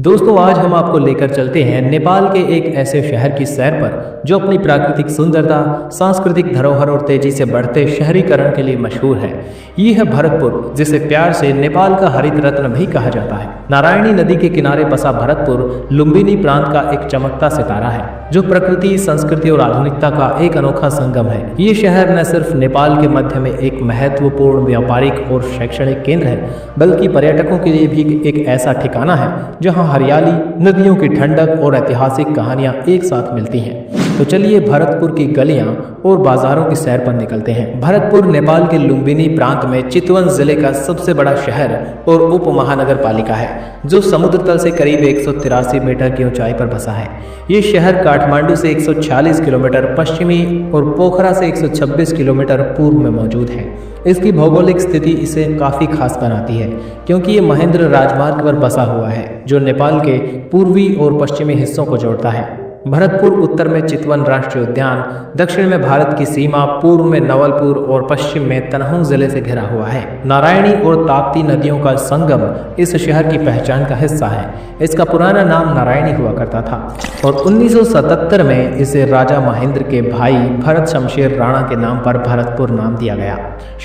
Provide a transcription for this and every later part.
दोस्तों आज हम आपको लेकर चलते हैं नेपाल के एक ऐसे शहर की सैर पर जो अपनी प्राकृतिक सुंदरता, सांस्कृतिक धरोहर और तेजी से बढ़ते शहरीकरण के लिए मशहूर है। ये है भरतपुर, जिसे प्यार से नेपाल का हरित रत्न भी कहा जाता है। नारायणी नदी के किनारे बसा भरतपुर लुम्बिनी प्रांत का एक चमकता सितारा है जो प्रकृति, संस्कृति और आधुनिकता का एक अनोखा संगम है। ये शहर न सिर्फ नेपाल के मध्य में एक महत्वपूर्ण व्यापारिक और शैक्षणिक केंद्र है, बल्कि पर्यटकों के लिए भी एक ऐसा ठिकाना है जहाँ हरियाली, नदियों की ठंडक और ऐतिहासिक कहानियां एक साथ मिलती हैं। तो चलिए भरतपुर की गलियां और बाजारों की सैर पर निकलते हैं। भरतपुर नेपाल के लुम्बिनी प्रांत में चितवन जिले का सबसे बड़ा शहर और उप महानगर पालिका है, जो समुद्र तल से करीब 183 मीटर की ऊंचाई पर बसा है। ये शहर काठमांडू से 146 किलोमीटर पश्चिमी और पोखरा से 126 किलोमीटर पूर्व में मौजूद है। इसकी भौगोलिक स्थिति इसे काफ़ी खास बनाती है, क्योंकि ये महेंद्र राजमार्ग पर बसा हुआ है जो नेपाल के पूर्वी और पश्चिमी हिस्सों को जोड़ता है। भरतपुर उत्तर में चितवन राष्ट्रीय उद्यान, दक्षिण में भारत की सीमा, पूर्व में नवलपुर और पश्चिम में तनहुँ जिले से घिरा हुआ है। नारायणी और ताप्ती नदियों का संगम इस शहर की पहचान का हिस्सा है। इसका पुराना नाम नारायणी हुआ करता था और 1977 में इसे राजा महेंद्र के भाई भरत शमशेर राणा के नाम पर भरतपुर नाम दिया गया।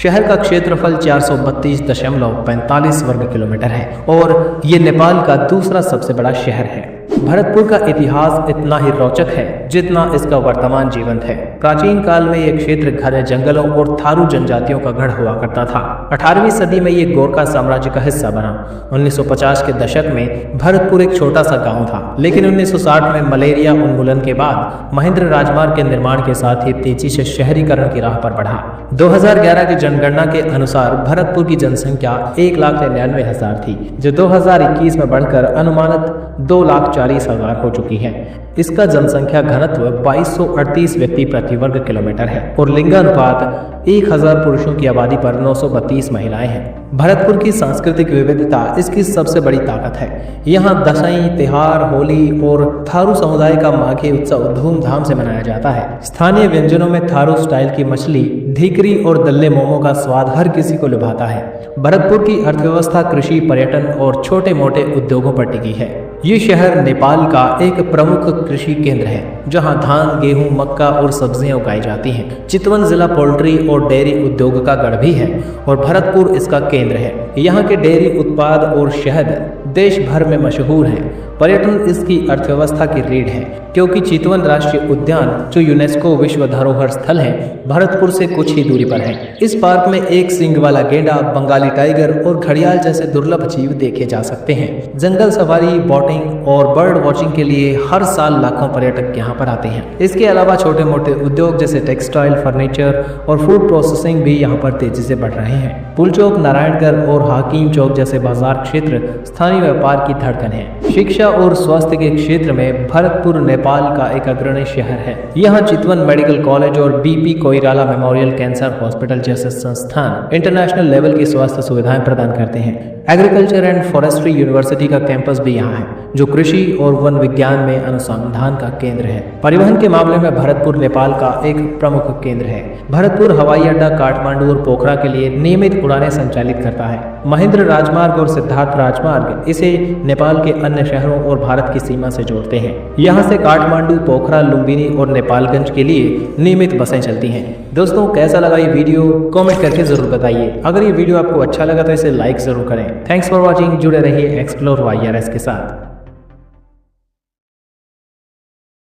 शहर का क्षेत्रफल 432.45 वर्ग किलोमीटर है और ये नेपाल का दूसरा सबसे बड़ा शहर है। भरतपुर का इतिहास इतना ही रोचक है जितना इसका वर्तमान जीवंत है। प्राचीन काल में यह क्षेत्र घने जंगलों और थारू जनजातियों का गढ़ हुआ करता था। 18वीं सदी में ये गोरखा साम्राज्य का हिस्सा बना। 1950 के दशक में भरतपुर एक छोटा सा गांव था, लेकिन 1960 में मलेरिया उन्मूलन के बाद महेंद्र राजमार्ग के निर्माण के साथ ही तेजी से शहरीकरण की राह पर बढ़ा। 2011 की जनगणना के अनुसार भरतपुर की जनसंख्या 1,99,000 थी, जो 2021 में बढ़कर अनुमानित 2,40,000 हो चुकी है। इसका जनसंख्या घनत्व 2238 व्यक्ति प्रति वर्ग किलोमीटर है और लिंगानुपात 1000 पुरुषों की आबादी पर 932 महिलाएं हैं। भरतपुर की सांस्कृतिक विविधता इसकी सबसे बड़ी ताकत है। यहाँ दशई, तिहार, होली और थारू समुदाय का माघी उत्सव धूमधाम से मनाया जाता है। स्थानीय व्यंजनों में थारू स्टाइल की मछली, धीकरी और दल्ले मोमो का स्वाद हर किसी को लुभाता है। भरतपुर की अर्थव्यवस्था कृषि, पर्यटन और छोटे मोटे उद्योगों पर टिकी है। ये शहर नेपाल का एक प्रमुख कृषि केंद्र है, जहां धान, गेहूं, मक्का और सब्जियां उगाई जाती हैं। चितवन जिला पोल्ट्री और डेयरी उद्योग का गढ़ भी है और भरतपुर इसका केंद्र है। यहाँ के डेयरी उत्पाद और शहद देश भर में मशहूर हैं। पर्यटन इसकी अर्थव्यवस्था की रीढ़ है, क्योंकि चितवन राष्ट्रीय उद्यान, जो यूनेस्को विश्व धरोहर स्थल है, भरतपुर से कुछ ही दूरी पर है। इस पार्क में एक सींग वाला गेंडा, बंगाली टाइगर और घड़ियाल जैसे दुर्लभ जीव देखे जा सकते हैं। जंगल सफारी, बोटिंग और बर्ड वॉचिंग के लिए हर साल लाखों पर्यटक यहाँ पर आते हैं। इसके अलावा छोटे मोटे उद्योग जैसे टेक्सटाइल, फर्नीचर और फूड प्रोसेसिंग भी यहाँ पर तेजी से बढ़ रहे हैं। पुल चौक, नारायणगढ़ और हाकिम चौक जैसे बाजार क्षेत्र स्थानीय व्यापार की धड़कन है। शिक्षा और स्वास्थ्य के क्षेत्र में भरतपुर नेपाल का एक अग्रणी शहर है। यहाँ चितवन मेडिकल कॉलेज और BP Koirala memorial cancer hospital जैसे संस्थान इंटरनेशनल लेवल की स्वास्थ्य सुविधाएं प्रदान करते हैं। एग्रीकल्चर एंड फॉरेस्ट्री यूनिवर्सिटी का कैंपस भी यहाँ है, जो कृषि और वन विज्ञान में अनुसंधान का केंद्र है। परिवहन के मामले में भरतपुर नेपाल का एक प्रमुख केंद्र है। भरतपुर हवाई अड्डा काठमांडू और पोखरा के लिए नियमित उड़ानें संचालित करता है। महेंद्र राजमार्ग और सिद्धार्थ राजमार्ग इसे नेपाल के अन्य शहरों और भारत की सीमा से जोड़ते हैं। यहाँ से काठमांडू, पोखरा, लुम्बिनी और नेपालगंज के लिए नियमित बसें चलती हैं। दोस्तों कैसा लगा ये वीडियो कमेंट करके जरूर बताइए। अगर ये वीडियो आपको अच्छा लगा तो इसे लाइक जरूर करें। Thanks for watching. जुड़े रहिए एक्सप्लोर वाईआरएस के साथ।